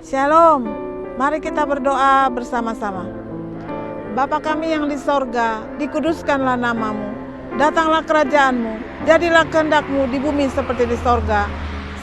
Shalom, mari kita berdoa bersama-sama. Bapa kami yang di sorga, dikuduskanlah namamu. Datanglah kerajaanmu, jadilah kehendak-Mu di bumi seperti di sorga.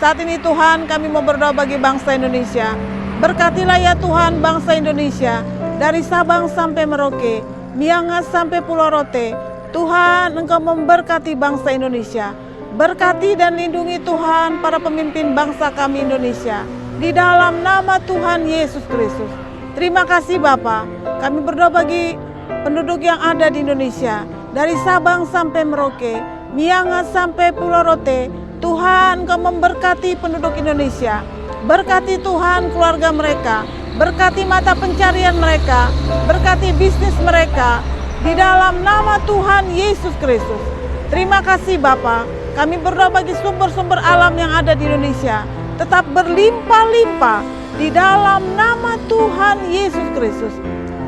Saat ini Tuhan, kami mau berdoa bagi bangsa Indonesia. Berkatilah ya Tuhan bangsa Indonesia, dari Sabang sampai Merauke, Miangas sampai Pulau Rote. Tuhan, Engkau memberkati bangsa Indonesia. Berkati dan lindungi Tuhan para pemimpin bangsa kami Indonesia. Di dalam nama Tuhan Yesus Kristus. Terima kasih Bapa. Kami berdoa bagi penduduk yang ada di Indonesia. Dari Sabang sampai Merauke, Miangas sampai Pulau Rote. Tuhan, Engkau memberkati penduduk Indonesia. Berkati Tuhan keluarga mereka. Berkati mata pencarian mereka. Berkati bisnis mereka. Di dalam nama Tuhan Yesus Kristus. Terima kasih Bapa. Kami berdoa bagi sumber-sumber alam yang ada di Indonesia. Tetap berlimpah-limpah di dalam nama Tuhan Yesus Kristus.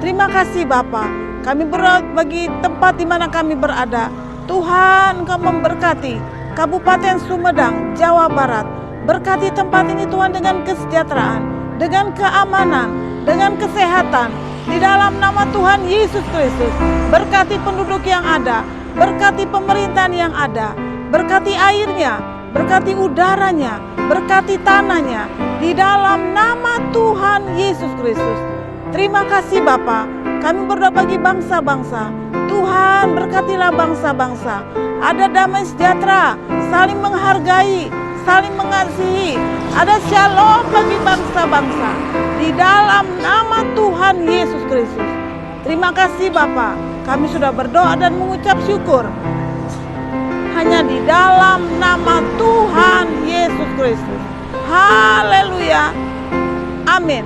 Terima kasih Bapa. Kami berdoa bagi tempat di mana kami berada. Tuhan, Engkau memberkati Kabupaten Sumedang, Jawa Barat. Berkati tempat ini Tuhan dengan kesejahteraan, dengan keamanan, dengan kesehatan. Di dalam nama Tuhan Yesus Kristus. Berkati penduduk yang ada, berkati pemerintahan yang ada, berkati airnya, berkati udaranya, berkati tanahnya, di dalam nama Tuhan Yesus Kristus. Terima kasih Bapa. Kami berdoa bagi bangsa-bangsa. Tuhan, berkatilah bangsa-bangsa. Ada damai sejahtera, saling menghargai, saling mengasihi. Ada shalom bagi bangsa-bangsa. Di dalam nama Tuhan Yesus Kristus. Terima kasih Bapa. Kami sudah berdoa dan mengucap syukur. Hanya di dalam nama Tuhan Yesus Kristus. Haleluya. Amin.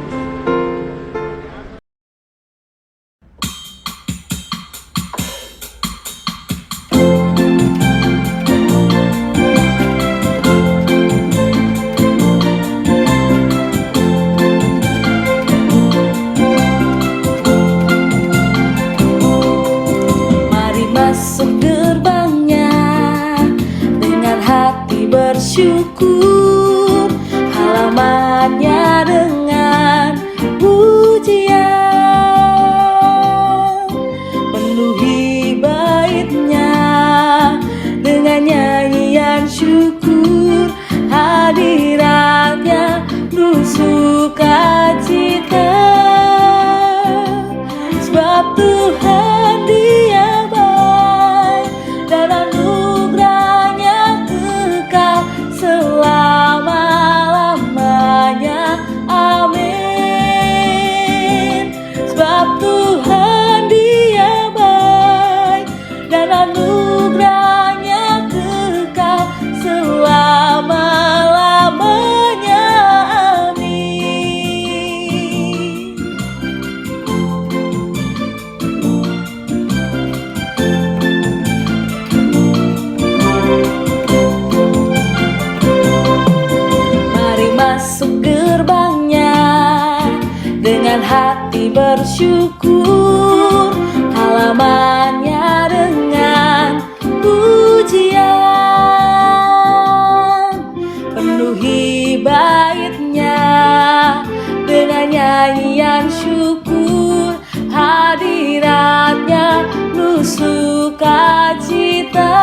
Bersyukur halamannya dengan pujian, penuhi baitnya dengan nyanyian syukur, hadiratnya penuh sukacita, sebab Tuhan Dia baik dan anugerahnya selama-lamanya. Amin. Sebab Tuhan Dia baik dan anugerahnya kekal selama-lamanya. Amin. Masuk gerbangnya dengan hati bersyukur, halamannya dengan pujian, penuhi baitnya dengan nyanyian syukur, hadiratnya penuh sukacita,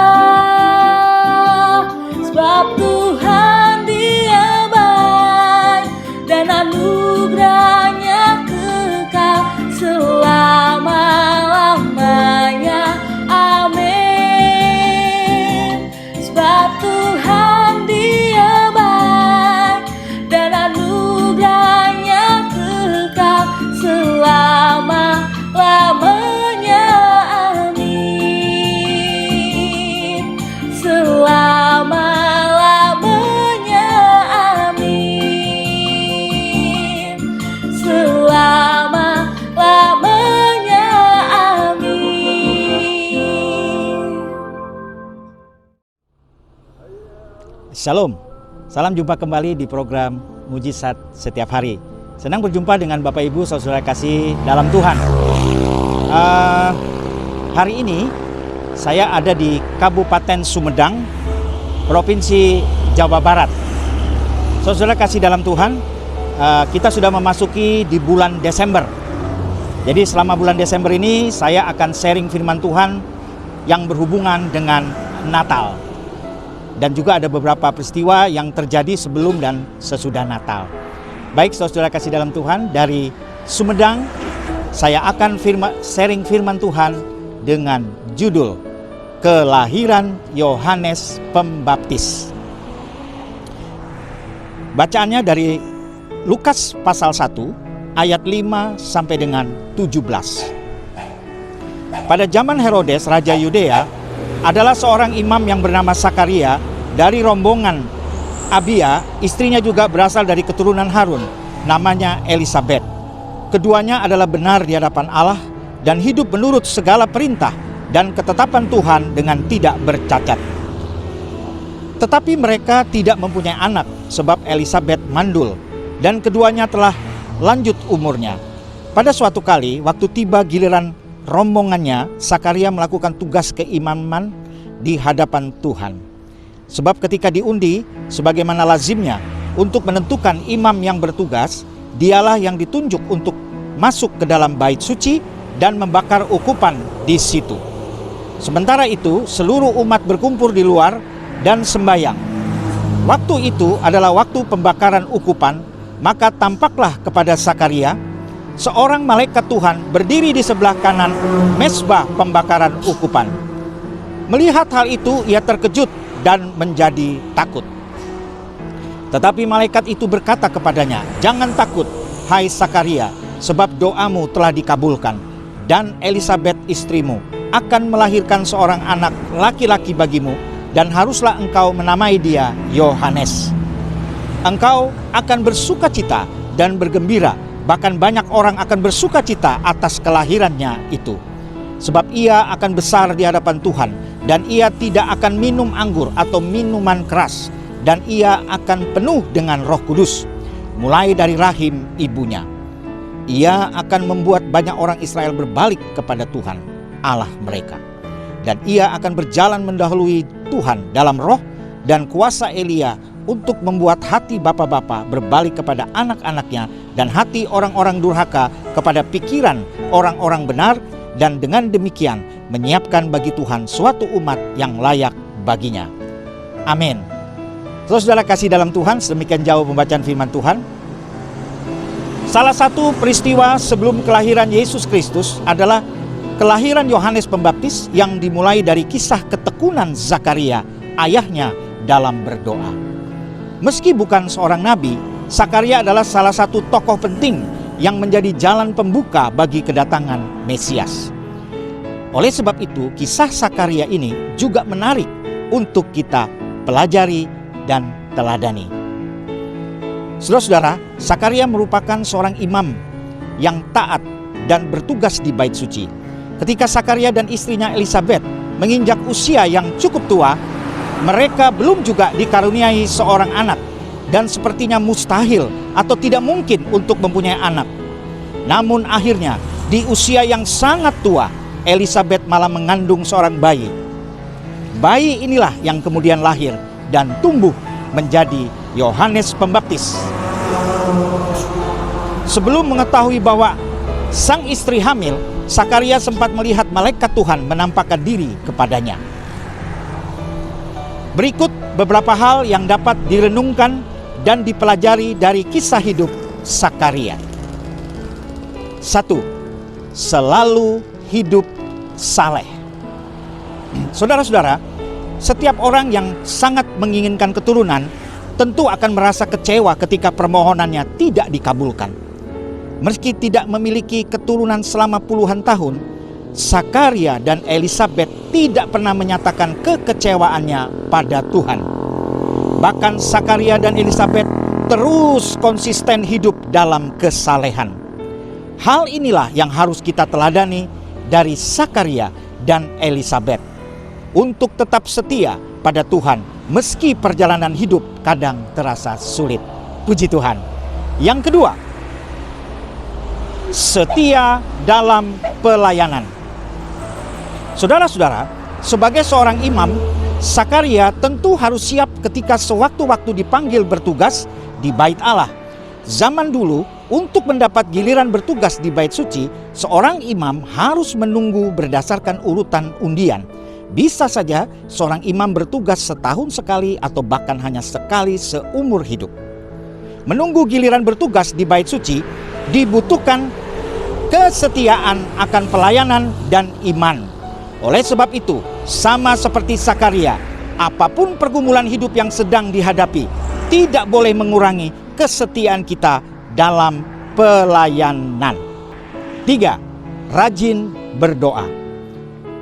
sebab Tuhan Dia baik dan anugerahnya kekal selama-lamanya. Amin. Sebab Tuhan Dia baik dan anugerahnya kekal selama-lamanya. Amin. Selama-lamanya. Amin. Selama-lamanya. Amin. Shalom, salam jumpa kembali di program Mujizat Setiap Hari. Senang berjumpa dengan Bapak Ibu saudara kasih dalam Tuhan. Hari ini saya ada di Kabupaten Sumedang, Provinsi Jawa Barat. Saudara kasih dalam Tuhan, kita sudah memasuki di bulan Desember. Jadi selama bulan Desember ini saya akan sharing firman Tuhan yang berhubungan dengan Natal. Dan juga ada beberapa peristiwa yang terjadi sebelum dan sesudah Natal. Baik saudara kasih dalam Tuhan, dari Sumedang saya akan sharing firman Tuhan dengan judul Kelahiran Yohanes Pembaptis. Bacaannya dari Lukas pasal 1 ayat 5 sampai dengan 17. Pada zaman Herodes Raja Yudea adalah seorang imam yang bernama Sakaria dari rombongan Abia, istrinya juga berasal dari keturunan Harun, namanya Elisabet. Keduanya adalah benar di hadapan Allah dan hidup menurut segala perintah dan ketetapan Tuhan dengan tidak bercacat. Tetapi mereka tidak mempunyai anak sebab Elisabet mandul dan keduanya telah lanjut umurnya. Pada suatu kali waktu tiba giliran rombongannya, Sakaria melakukan tugas keimaman di hadapan Tuhan. Sebab ketika diundi sebagaimana lazimnya untuk menentukan imam yang bertugas, dialah yang ditunjuk untuk masuk ke dalam bait suci dan membakar ukupan di situ. Sementara itu seluruh umat berkumpul di luar dan sembahyang. Waktu itu adalah waktu pembakaran ukupan, maka tampaklah kepada Sakaria seorang malaikat Tuhan berdiri di sebelah kanan mezbah pembakaran ukupan. Melihat hal itu ia terkejut dan menjadi takut. Tetapi malaikat itu berkata kepadanya, "Jangan takut, hai Sakaria, sebab doamu telah dikabulkan, dan Elisabet istrimu akan melahirkan seorang anak laki-laki bagimu, dan haruslah engkau menamai dia Yohanes. Engkau akan bersukacita dan bergembira, bahkan banyak orang akan bersukacita atas kelahirannya itu. Sebab ia akan besar di hadapan Tuhan, dan ia tidak akan minum anggur atau minuman keras, dan ia akan penuh dengan Roh Kudus, mulai dari rahim ibunya. Ia akan membuat banyak orang Israel berbalik kepada Tuhan, Allah mereka. Dan ia akan berjalan mendahului Tuhan dalam roh dan kuasa Elia untuk membuat hati bapa-bapa berbalik kepada anak-anaknya dan hati orang-orang durhaka kepada pikiran orang-orang benar, dan dengan demikian menyiapkan bagi Tuhan suatu umat yang layak baginya." Amin. Saudara kasih dalam Tuhan, sedemikian jauh pembacaan firman Tuhan. Salah satu peristiwa sebelum kelahiran Yesus Kristus adalah kelahiran Yohanes Pembaptis yang dimulai dari kisah ketekunan Zakaria, ayahnya, dalam berdoa. Meski bukan seorang nabi, Zakaria adalah salah satu tokoh penting yang menjadi jalan pembuka bagi kedatangan Mesias. Oleh sebab itu, kisah Zakaria ini juga menarik untuk kita pelajari dan teladani. Saudara-saudara, Zakaria merupakan seorang imam yang taat dan bertugas di bait suci. Ketika Zakaria dan istrinya Elisabet menginjak usia yang cukup tua, mereka belum juga dikaruniai seorang anak, dan sepertinya mustahil atau tidak mungkin untuk mempunyai anak. Namun akhirnya di usia yang sangat tua, Elisabet malah mengandung seorang bayi. Bayi inilah yang kemudian lahir dan tumbuh menjadi Yohanes Pembaptis. Sebelum mengetahui bahwa sang istri hamil, Zakaria sempat melihat malaikat Tuhan menampakkan diri kepadanya. Berikut beberapa hal yang dapat direnungkan dan dipelajari dari kisah hidup Zakaria. 1. Selalu hidup saleh. Saudara-saudara, setiap orang yang sangat menginginkan keturunan tentu akan merasa kecewa ketika permohonannya tidak dikabulkan. Meski tidak memiliki keturunan selama puluhan tahun, Zakaria dan Elisabet tidak pernah menyatakan kekecewaannya pada Tuhan. Bahkan Zakaria dan Elisabet terus konsisten hidup dalam kesalehan. Hal inilah yang harus kita teladani dari Zakaria dan Elisabet, untuk tetap setia pada Tuhan meski perjalanan hidup kadang terasa sulit. Puji Tuhan. Yang kedua, setia dalam pelayanan. Saudara-saudara, sebagai seorang imam, Zakaria tentu harus siap ketika sewaktu-waktu dipanggil bertugas di bait Allah. Zaman dulu, untuk mendapat giliran bertugas di bait suci, seorang imam harus menunggu berdasarkan urutan undian. Bisa saja seorang imam bertugas setahun sekali atau bahkan hanya sekali seumur hidup. Menunggu giliran bertugas di bait suci dibutuhkan kesetiaan akan pelayanan dan iman. Oleh sebab itu, sama seperti Sakaria, apapun pergumulan hidup yang sedang dihadapi, tidak boleh mengurangi kesetiaan kita dalam pelayanan. 3. Rajin berdoa.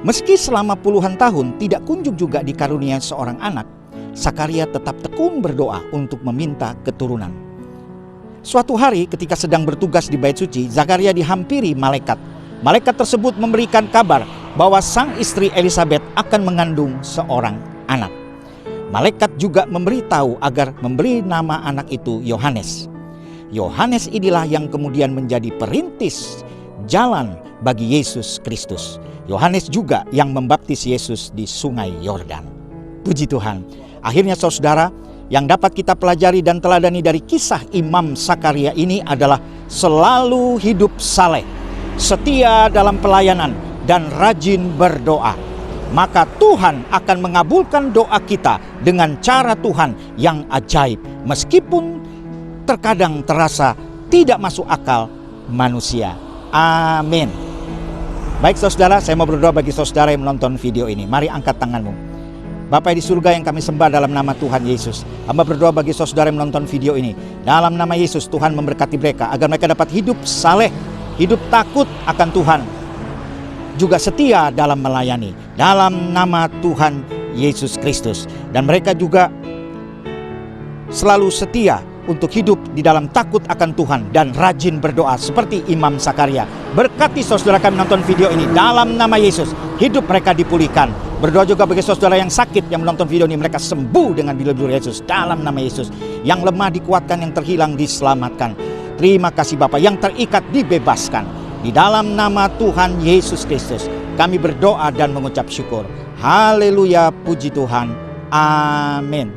Meski selama puluhan tahun tidak kunjung juga dikaruniai seorang anak, Sakaria tetap tekun berdoa untuk meminta keturunan. Suatu hari ketika sedang bertugas di bait suci, Zakaria dihampiri malaikat. Malaikat tersebut memberikan kabar bahwa sang istri Elisabet akan mengandung seorang anak. Malaikat juga memberitahu agar memberi nama anak itu Yohanes. Yohanes inilah yang kemudian menjadi perintis jalan bagi Yesus Kristus. Yohanes juga yang membaptis Yesus di Sungai Yordan. Puji Tuhan. Akhirnya saudara, yang dapat kita pelajari dan teladani dari kisah Imam Sakaria ini adalah selalu hidup saleh, setia dalam pelayanan, dan rajin berdoa. Maka Tuhan akan mengabulkan doa kita dengan cara Tuhan yang ajaib, meskipun terkadang terasa tidak masuk akal manusia. Amin. Baik saudara, saya mau berdoa bagi saudara yang menonton video ini. Mari angkat tanganmu. Bapa di surga yang kami sembah dalam nama Tuhan Yesus, hamba berdoa bagi saudara yang menonton video ini. Dalam nama Yesus, Tuhan memberkati mereka agar mereka dapat hidup saleh, hidup takut akan Tuhan, juga setia dalam melayani dalam nama Tuhan Yesus Kristus. Dan mereka juga selalu setia untuk hidup di dalam takut akan Tuhan dan rajin berdoa seperti Imam Sakaria. Berkati saudara kami menonton video ini dalam nama Yesus, hidup mereka dipulihkan. Berdoa juga bagi saudara yang sakit yang menonton video ini, mereka sembuh dengan bilir-bilir Yesus dalam nama Yesus. Yang lemah dikuatkan, yang terhilang diselamatkan. Terima kasih Bapa, yang terikat dibebaskan. Di dalam nama Tuhan Yesus Kristus kami berdoa dan mengucap syukur. Haleluya, puji Tuhan. Amin.